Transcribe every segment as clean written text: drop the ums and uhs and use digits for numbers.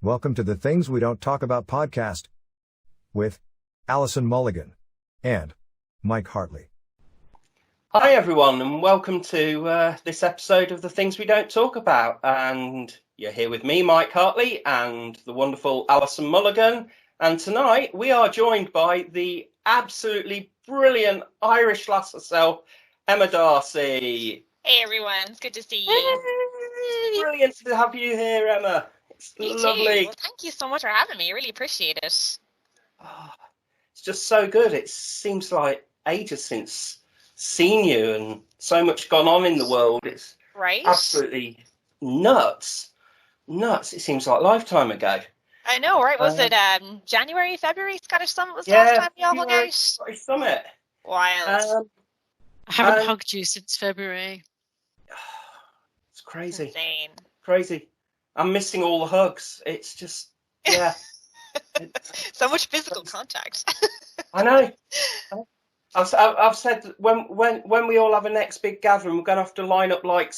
Welcome to the Things We Don't Talk About podcast with Alison Mulligan and Mike Hartley. Hi everyone, and welcome to this episode of the Things We Don't Talk About. And you're here with me, Mike Hartley, and the wonderful Alison Mulligan. And tonight we are joined by the absolutely brilliant Irish lass herself, Emma Darcy. Hey everyone, it's good to see you. It's brilliant to have you here, Emma. It's You lovely. too. Well, thank you so much for having me. I really appreciate it. Oh, it's just so good. It seems like ages since seen you, and so much gone on in the world. It's right? Absolutely nuts. It seems like a lifetime ago. I know, right? Was it January, February? Scottish Summit was the last time you all hung out? Scottish Summit. Wild. I haven't hugged you since February. It's crazy. Insane. Crazy. I'm missing all the hugs. It's just, yeah. So much physical contact. I know. I've said that when we all have a next big gathering, we're going to have to line up like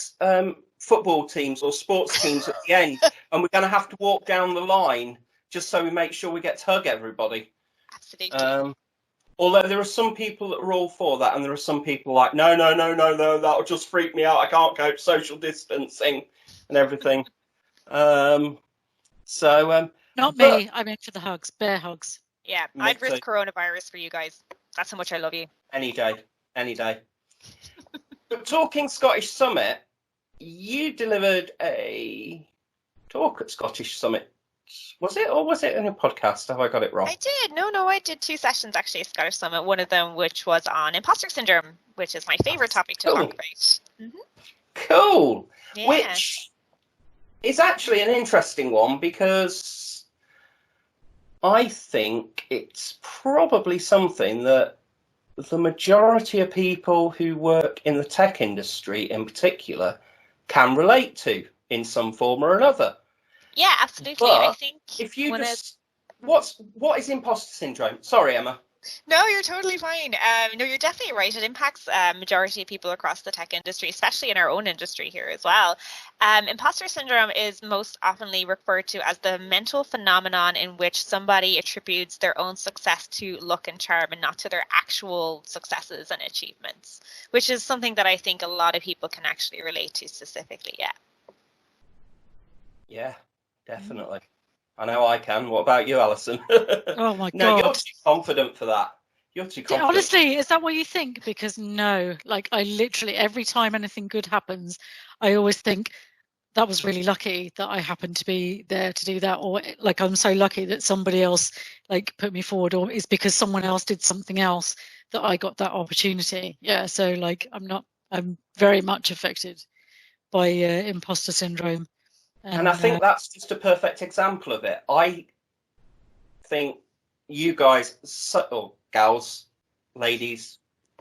football teams or sports teams at the end, and we're going to have to walk down the line just so we make sure we get to hug everybody. Absolutely. Although there are some people that are all for that, and there are some people like, no, that'll just freak me out. I can't cope social distancing and everything. Not me. I'm in for the hugs, bear hugs. Yeah, I'd risk coronavirus for you guys. That's how much I love you. Any day. But talking Scottish Summit, you delivered a talk at Scottish Summit. Was it, or was it in a podcast? Have I got it wrong? I did. No, I did 2 sessions actually at Scottish Summit. One of them which was on Imposter Syndrome, which is my favourite topic to talk about. Mm-hmm. Cool. Yeah. Which is actually an interesting one because I think it's probably something that the majority of people who work in the tech industry in particular can relate to in some form or another. Yeah, absolutely. But I think if you what is imposter syndrome? Sorry, Emma. No, you're totally fine. No, you're definitely right. It impacts majority of people across the tech industry, especially in our own industry here as well. Imposter syndrome is most oftenly referred to as the mental phenomenon in which somebody attributes their own success to luck and charm and not to their actual successes and achievements, which is something that I think a lot of people can actually relate to specifically. Yeah. Yeah, definitely. I know I can. What about you, Alison? Oh my God. No, you're too confident for that. You're too confident. Yeah, honestly, is that what you think? Because no, like I literally, every time anything good happens, I always think that was really lucky that I happened to be there to do that. Or like, I'm so lucky that somebody else like put me forward, or it's because someone else did something else that I got that opportunity. Yeah. So like, I'm very much affected by imposter syndrome. And I think that's just a perfect example of it. I think you guys, or gals, ladies,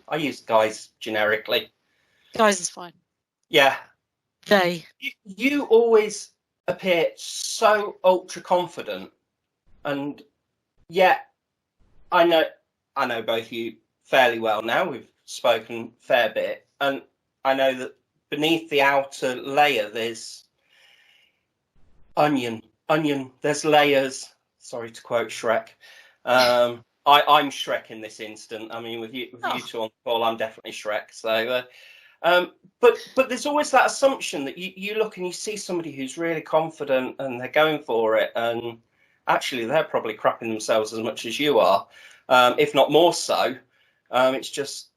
I use guys generically. Guys is fine. Yeah. They. You always appear so ultra confident, and yet I know both you fairly well now. We've spoken a fair bit, and I know that beneath the outer layer there's onion, there's layers. Sorry to quote Shrek. I'm Shrek in this instant. I mean, with you two on the call, I'm definitely Shrek. So, but there's always that assumption that you look and you see somebody who's really confident and they're going for it, and actually they're probably crapping themselves as much as you are, if not more so. It's just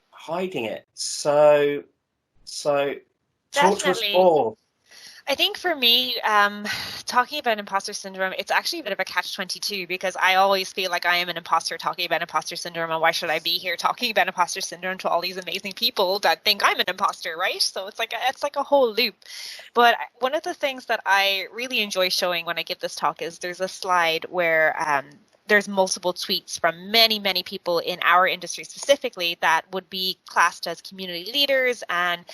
hiding it. So talk to us all. I think for me, talking about imposter syndrome, it's actually a bit of a catch-22 because I always feel like I am an imposter talking about imposter syndrome, and why should I be here talking about imposter syndrome to all these amazing people that think I'm an imposter, right? So it's like a whole loop. But one of the things that I really enjoy showing when I give this talk is there's a slide where there's multiple tweets from many, many people in our industry specifically that would be classed as community leaders and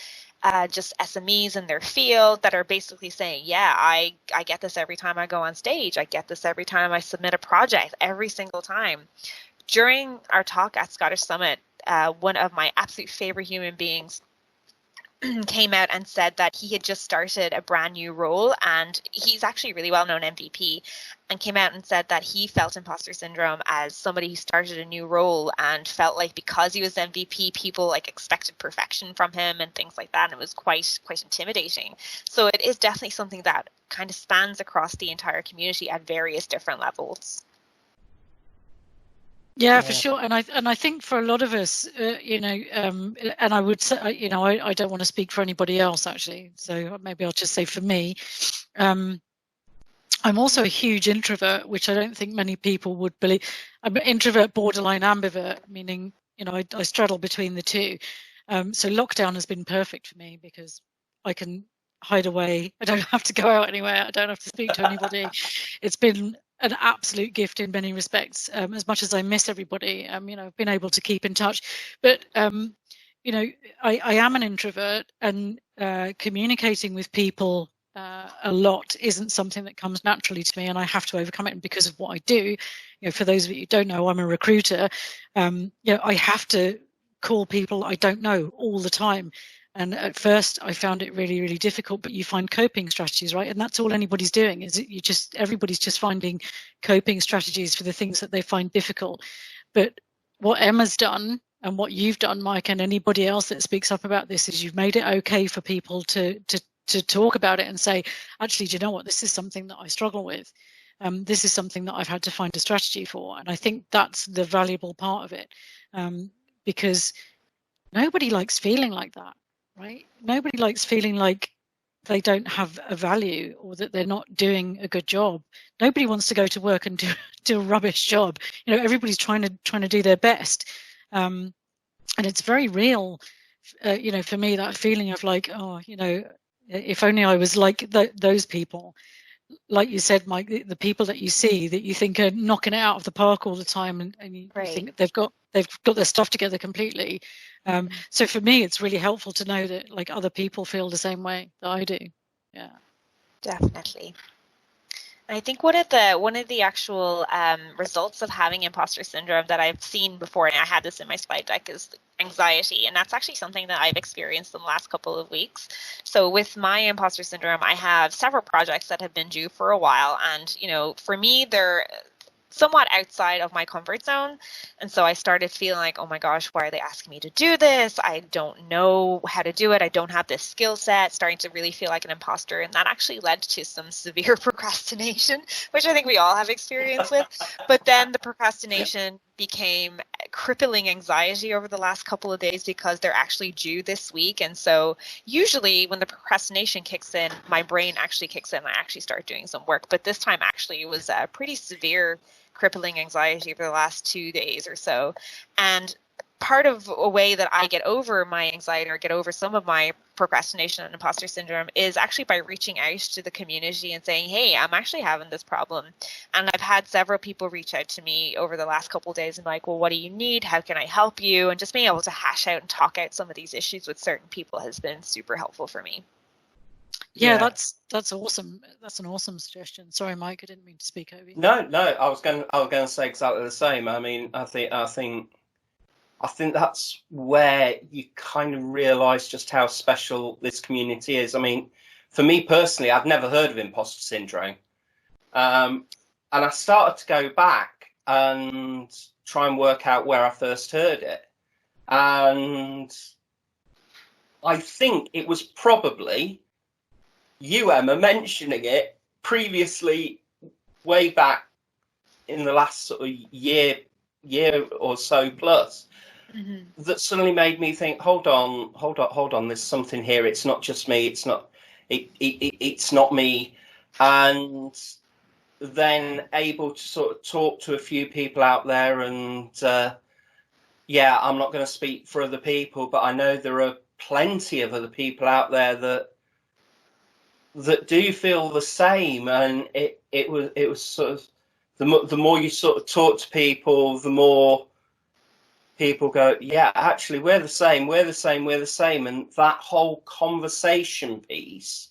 just SMEs in their field that are basically saying, yeah, I get this every time I go on stage. I get this every time I submit a project, every single time. During our talk at Scottish Summit, one of my absolute favorite human beings came out and said that he had just started a brand new role, and he's actually a really well-known MVP, and came out and said that he felt imposter syndrome as somebody who started a new role and felt like because he was MVP, people like expected perfection from him and things like that, and it was quite intimidating. So it is definitely something that kind of spans across the entire community at various different levels. Yeah, for sure. And I think for a lot of us, and I would say, I don't want to speak for anybody else actually. So maybe I'll just say for me, I'm also a huge introvert, which I don't think many people would believe. I'm an introvert, borderline ambivert, meaning, I straddle between the two. So lockdown has been perfect for me because I can hide away. I don't have to go out anywhere. I don't have to speak to anybody. It's been an absolute gift in many respects. As much as I miss everybody, I've been able to keep in touch. But I am an introvert, and communicating with people a lot isn't something that comes naturally to me, and I have to overcome it. And because of what I do, for those of you who don't know, I'm a recruiter. I have to call people I don't know all the time. And at first I found it really, really difficult, but you find coping strategies, right? And that's all anybody's doing, is everybody's just finding coping strategies for the things that they find difficult. But what Emma's done and what you've done, Mike, and anybody else that speaks up about this, is you've made it okay for people to talk about it and say, actually, do you know what? This is something that I struggle with. This is something that I've had to find a strategy for. And I think that's the valuable part of it, because nobody likes feeling like that. Right? Nobody likes feeling like they don't have a value or that they're not doing a good job. Nobody wants to go to work and do a rubbish job. Everybody's trying to do their best, and it's very real. For me, that feeling of like, if only I was like those people. Like you said, Mike, the people that you see that you think are knocking it out of the park all the time, and you think they've got their stuff together completely. So for me, it's really helpful to know that like other people feel the same way that I do. Yeah, definitely. And I think one of the actual results of having imposter syndrome that I've seen before, and I had this in my slide deck, is anxiety. And that's actually something that I've experienced in the last couple of weeks. So with my imposter syndrome, I have several projects that have been due for a while. And, for me, they're somewhat outside of my comfort zone. And so I started feeling like, oh my gosh, why are they asking me to do this? I don't know how to do it. I don't have this skill set, starting to really feel like an imposter. And that actually led to some severe procrastination, which I think we all have experience with. But then the procrastination became crippling anxiety over the last couple of days because they're actually due this week. And so usually when the procrastination kicks in, my brain actually kicks in. I actually start doing some work. But this time actually it was a pretty severe crippling anxiety for the last 2 days or so. And part of a way that I get over my anxiety or get over some of my procrastination and imposter syndrome is actually by reaching out to the community and saying, hey, I'm actually having this problem. And I've had several people reach out to me over the last couple of days and like, well, what do you need? How can I help you? And just being able to hash out and talk out some of these issues with certain people has been super helpful for me. Yeah, that's awesome. That's an awesome suggestion. Sorry, Mike, I didn't mean to speak over you. No, I was going to say exactly the same. I mean, I think that's where you kind of realise just how special this community is. I mean, for me personally, I've never heard of imposter syndrome, and I started to go back and try and work out where I first heard it, and I think it was probably you, Emma, mentioning it previously, way back in the last sort of year or so plus, that suddenly made me think, hold on, there's something here. It's not just me. It's not me. And then able to sort of talk to a few people out there, and I'm not going to speak for other people, but I know there are plenty of other people out there that do feel the same. And it was sort of the more you sort of talk to people, the more people go, yeah, actually, we're the same. And that whole conversation piece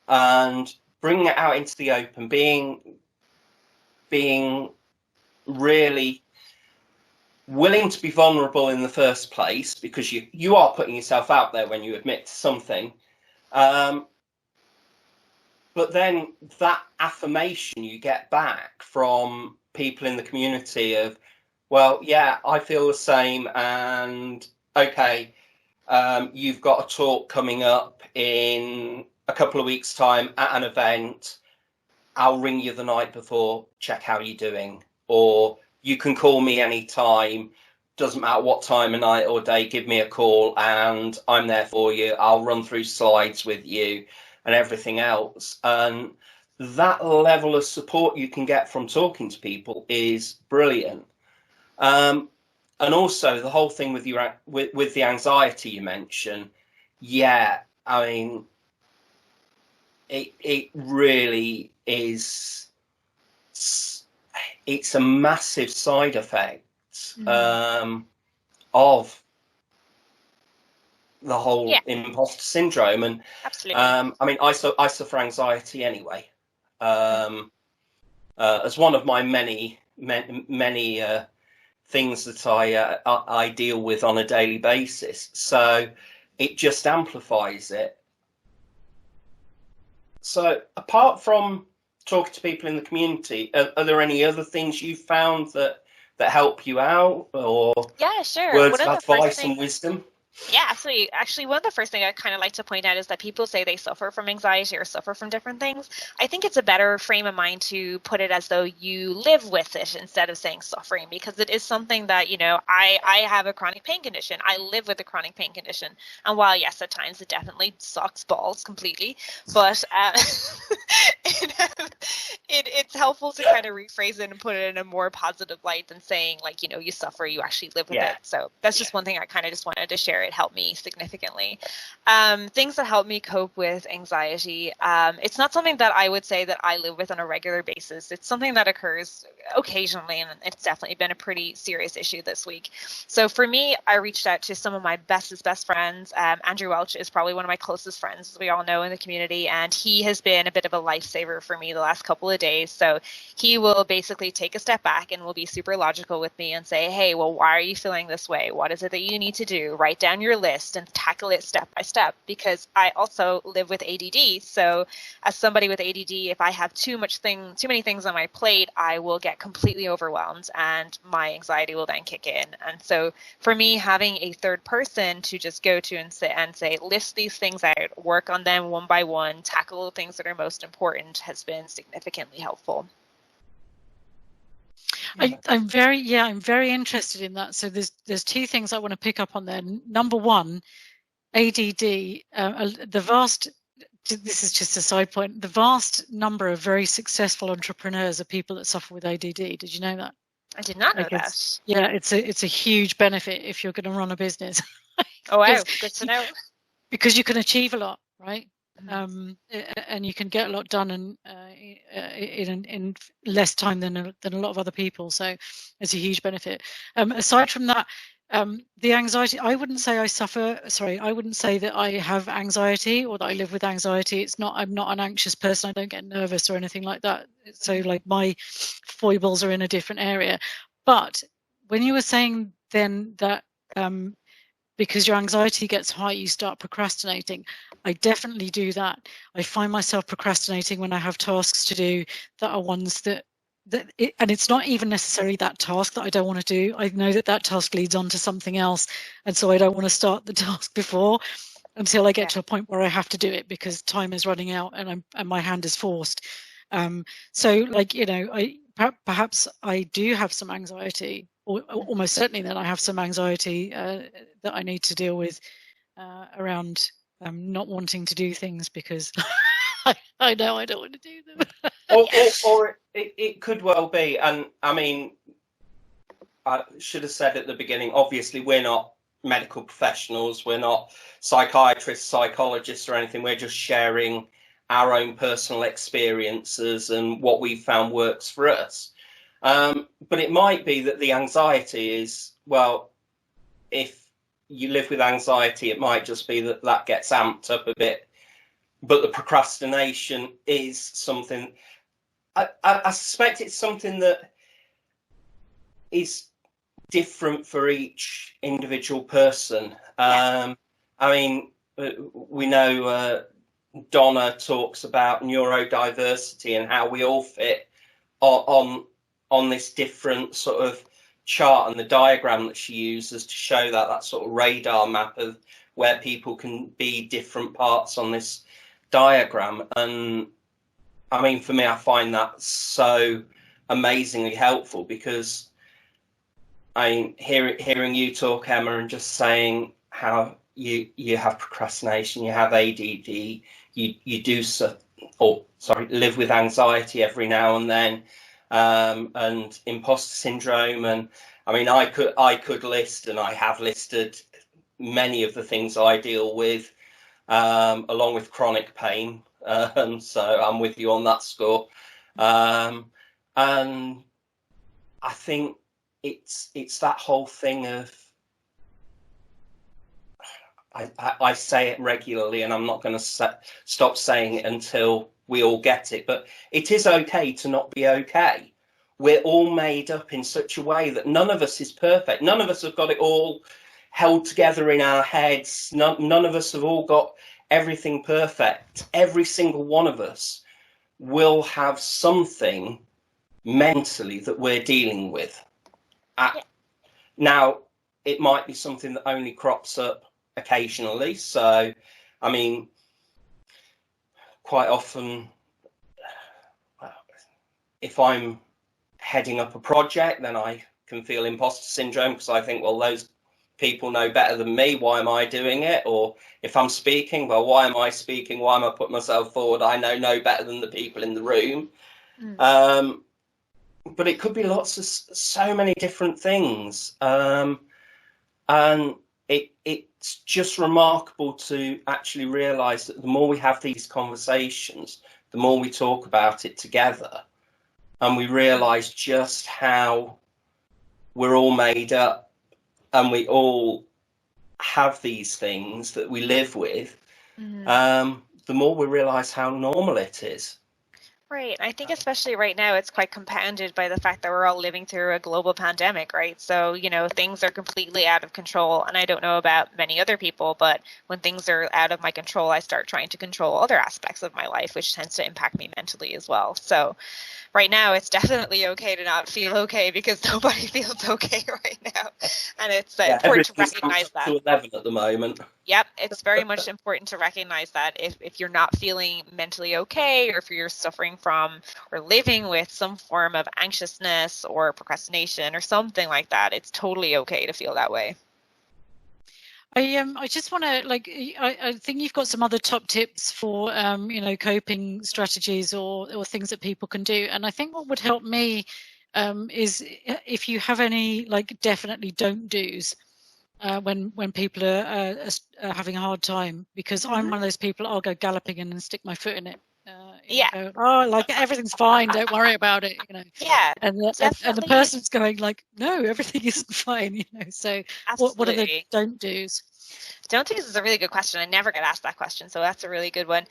and bringing it out into the open, being really willing to be vulnerable in the first place, because you are putting yourself out there when you admit to something. But then that affirmation you get back from people in the community of, well, yeah, I feel the same, and okay, you've got a talk coming up in a couple of weeks' time at an event. I'll ring you the night before, check how you're doing. Or you can call me anytime, doesn't matter what time of night or day, give me a call and I'm there for you. I'll run through slides with you and everything else. And that level of support you can get from talking to people is brilliant. And also the whole thing with with the anxiety you mentioned. Yeah, I mean, it really is. It's a massive side effect of the whole imposter syndrome. And absolutely. I mean, I suffer anxiety anyway. As one of my many things that I deal with on a daily basis. So it just amplifies it. So apart from talking to people in the community, are there any other things you've found that help you out, or sure. words of advice and wisdom? Yeah, absolutely. Actually, one of the first things I kind of like to point out is that people say they suffer from anxiety or suffer from different things. I think it's a better frame of mind to put it as though you live with it instead of saying suffering, because it is something that, I have a chronic pain condition. I live with a chronic pain condition. And while, yes, at times it definitely sucks balls completely, but it's helpful to kind of rephrase it and put it in a more positive light than saying, like, you suffer, you actually live with it. So that's just one thing I kind of just wanted to share. It helped me significantly. Things that help me cope with anxiety. It's not something that I would say that I live with on a regular basis. It's something that occurs occasionally, and it's definitely been a pretty serious issue this week. So for me, I reached out to some of my best friends. Andrew Welch is probably one of my closest friends, as we all know in the community, and he has been a bit of a lifesaver for me the last couple of days. So he will basically take a step back and will be super logical with me and say, hey, well, why are you feeling this way? What is it that you need to do? Write down your list and tackle it step by step, because I also live with ADD. So as somebody with ADD, if I have too many things on my plate, I will get completely overwhelmed and my anxiety will then kick in. And so for me, having a third person to just go to and say, list these things out, work on them one by one, tackle the things that are most important, has been significantly helpful. I'm very interested in that. So there's two things I want to pick up on there. Number one, ADD. This is just a side point. The vast number of very successful entrepreneurs are people that suffer with ADD. Did you know that? I did not know that. Yeah, it's a huge benefit if you're going to run a business. Oh wow, good to know. Because you can achieve a lot, right? And you can get a lot done in less time than a lot of other people. So it's a huge benefit. Aside from that, the anxiety, I wouldn't say that I have anxiety or that I live with anxiety. I'm not an anxious person. I don't get nervous or anything like that. So like my foibles are in a different area. But when you were saying then that because your anxiety gets high, you start procrastinating. I definitely do that. I find myself procrastinating when I have tasks to do that are ones and it's not even necessarily that task that I don't want to do. I know that task leads on to something else. And so I don't want to start the task before until I get to a point where I have to do it because time is running out and my hand is forced. So like, perhaps I do have some anxiety, or almost certainly that I have some anxiety that I need to deal with around not wanting to do things because I know I don't want to do them. or it could well be. And I mean, I should have said at the beginning, obviously we're not medical professionals, we're not psychiatrists, psychologists or anything. We're just sharing our own personal experiences and what we've found works for us. But it might be that the anxiety is, well, if you live with anxiety, it might just be that gets amped up a bit. But the procrastination is something, I suspect it's something that is different for each individual person. I mean, we know Donna talks about neurodiversity and how we all fit on this different sort of chart, and the diagram that she uses to show that sort of radar map of where people can be different parts on this diagram. And I mean, for me, I find that so amazingly helpful, because I mean, hearing you talk, Emma, and just saying how you have procrastination, you have ADD, you do live with anxiety every now and then, and imposter syndrome. And I mean, I could list, and I have listed many of the things I deal with, along with chronic pain. So I'm with you on that score. And I think it's that whole thing of, I say it regularly, and I'm not going to stop saying it until we all get it, but it is okay to not be okay. We're all made up in such a way that none of us is perfect. None of us have got it all held together in our heads. None of us have all got everything perfect. Every single one of us will have something mentally that we're dealing with. Now, it might be something that only crops up occasionally. So, I mean, quite often, if I'm heading up a project, then I can feel imposter syndrome, because I think, well, those people know better than me. Why am I doing it? Or if I'm speaking, well, why am I speaking? Why am I putting myself forward? I know no better than the people in the room. But it could be so many different things. And it's just remarkable to actually realise that the more we have these conversations, the more we talk about it together, and we realise just how we're all made up, and we all have these things that we live with, the more we realise how normal it is. Right. I think especially right now, it's quite compounded by the fact that we're all living through a global pandemic, right? So, things are completely out of control. And I don't know about many other people, but when things are out of my control, I start trying to control other aspects of my life, which tends to impact me mentally as well. So right now, it's definitely okay to not feel okay, because nobody feels okay right now. And it's important to recognize that. To 11 at the moment. Yep, it's very much important to recognize that if you're not feeling mentally okay, or if you're suffering from or living with some form of anxiousness or procrastination or something like that, it's totally okay to feel that way. I just want to I think you've got some other top tips for coping strategies or things that people can do, and I think what would help me is if you have any definitely don't do's when people are having a hard time, because I'm one of those people, I'll go galloping in and stick my foot in it. Go, everything's fine, don't worry about it, Yeah, and the person's going no, everything isn't fine, so what are the don't do's? Don't do's is a really good question. I never get asked that question, so that's a really good one.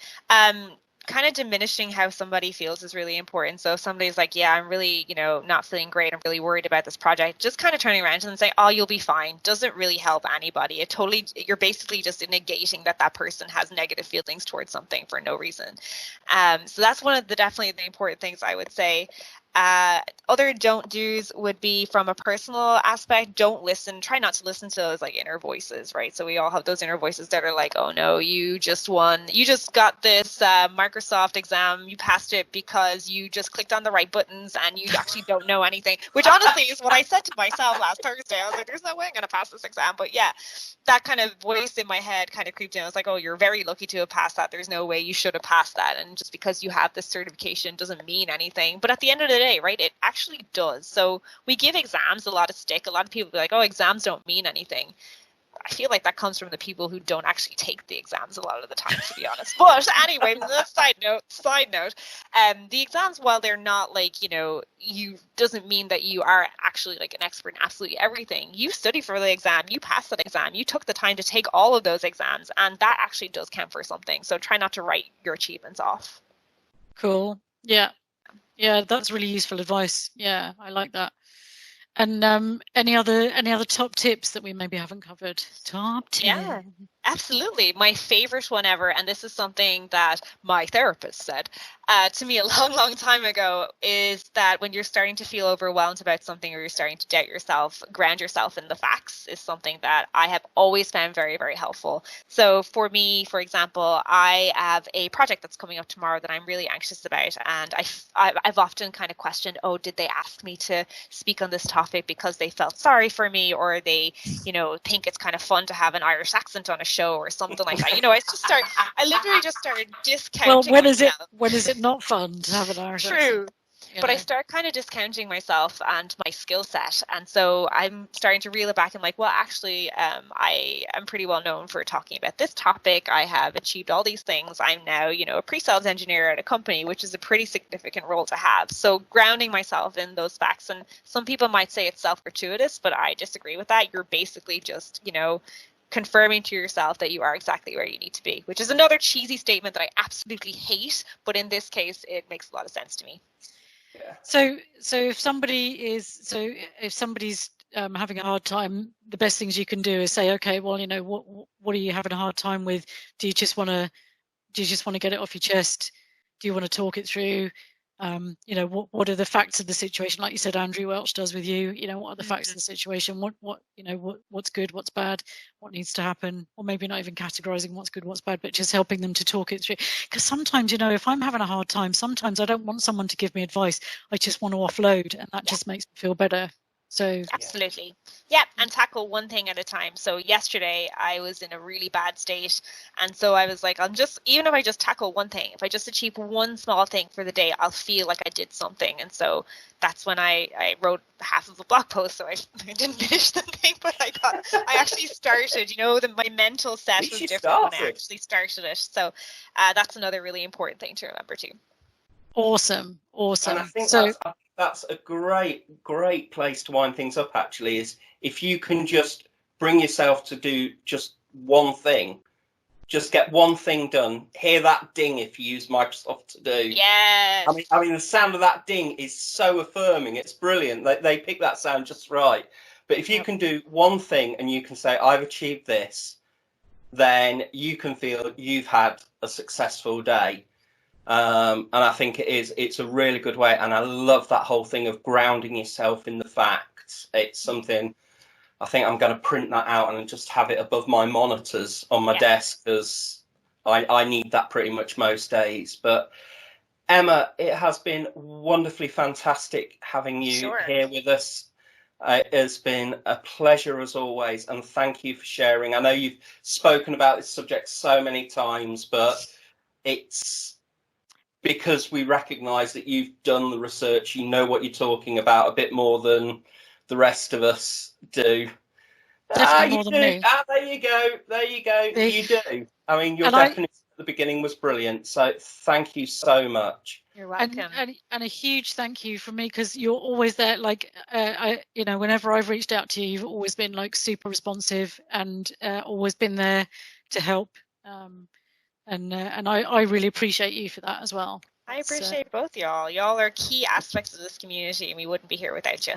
Kind of diminishing how somebody feels is really important. So if somebody's like, yeah, I'm really, not feeling great, I'm really worried about this project, just kind of turning around and say, oh, you'll be fine, doesn't really help anybody. You're basically just negating that person has negative feelings towards something for no reason. So that's one of definitely the important things I would say. Other don't do's would be from a personal aspect. Try not to listen to those inner voices, right? So we all have those inner voices that are like, oh no, you just got this Microsoft exam, you passed it because you just clicked on the right buttons and you actually don't know anything, which honestly is what I said to myself last Thursday. I was like, there's no way I'm going to pass this exam. But yeah, that kind of voice in my head kind of creeped in. I was like, oh, you're very lucky to have passed that. There's no way you should have passed that. And just because you have this certification doesn't mean anything. But at the end of the day, right, it actually does. So we give exams a lot of stick. A lot of people be like, oh, exams don't mean anything. I feel like that comes from the people who don't actually take the exams a lot of the time, to be honest. But anyway, side note, the exams, while they're not you doesn't mean that you are actually an expert in absolutely everything. You study for the exam, you passed that exam, you took the time to take all of those exams, and that actually does count for something. So try not to write your achievements off. Cool. Yeah, that's really useful advice. Yeah, I like that. And any other top tips that we maybe haven't covered? Top tips. Yeah, absolutely. My favorite one ever, and this is something that my therapist said to me a long time ago, is that when you're starting to feel overwhelmed about something or you're starting to doubt yourself, ground yourself in the facts is something that I have always found very, very helpful. So for me, for example, I have a project that's coming up tomorrow that I'm really anxious about, and I've often kind of questioned, oh, did they ask me to speak on this topic because they felt sorry for me, or they, think it's kind of fun to have an Irish accent on a show or something like that. I literally just started discounting myself. When is it not fun to have an Irish accent? True. But I start kind of discounting myself and my skill set. And so I'm starting to reel it back and like, well, actually, I am pretty well known for talking about this topic. I have achieved all these things. I'm now, a pre-sales engineer at a company, which is a pretty significant role to have. So grounding myself in those facts. And some people might say it's self-gratuitous, but I disagree with that. You're basically just, confirming to yourself that you are exactly where you need to be, which is another cheesy statement that I absolutely hate. But in this case, it makes a lot of sense to me. Yeah. So if somebody's having a hard time, the best things you can do is say, okay, well, what are you having a hard time with? Do you just want to get it off your chest? Do you want to talk it through? What are the facts of the situation? Like you said, Andrew Welch does with you. What are the facts of the situation? What's good, what's bad, what needs to happen, or maybe not even categorizing what's good, what's bad, but just helping them to talk it through. Because sometimes, if I'm having a hard time, sometimes I don't want someone to give me advice. I just want to offload, and that just makes me feel better. So absolutely. Yeah, and tackle one thing at a time. So yesterday I was in a really bad state, and so I was like, even if I just tackle one thing, if I just achieve one small thing for the day, I'll feel like I did something. And so that's when I wrote half of a blog post. So I didn't finish the thing, but I actually started. My mental set was different when I actually started it. So that's another really important thing to remember too. Awesome. And I think that's a great place to wind things up, actually, is if you can just bring yourself to do just one thing, just get one thing done. Hear that ding if you use Microsoft To Do. Yes. I mean, the sound of that ding is so affirming. It's brilliant. They pick that sound just right. But if you can do one thing and you can say, I've achieved this, then you can feel you've had a successful day. And I think it's a really good way. And I love that whole thing of grounding yourself in the facts. It's something I think I'm going to print that out and just have it above my monitors on my desk, because I need that pretty much most days. But Emma, it has been wonderfully fantastic having you here with us. It has been a pleasure as always. And thank you for sharing. I know you've spoken about this subject so many times, but it's because we recognise that you've done the research, you know what you're talking about a bit more than the rest of us do. Definitely more than me. There you go. You do. I mean, your definition at the beginning was brilliant. So thank you so much. You're welcome. And a huge thank you from me, because you're always there. Like, whenever I've reached out to you, you've always been like super responsive and always been there to help. And I really appreciate you for that as well. I appreciate both y'all. Y'all are key aspects of this community, and we wouldn't be here without you.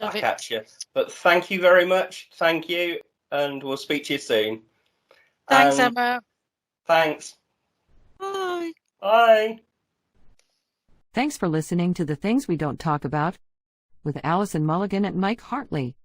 Back at you. But thank you very much. Thank you. And we'll speak to you soon. Thanks, Emma. Thanks. Bye. Bye. Thanks for listening to The Things We Don't Talk About with Alison Mulligan and Mike Hartley.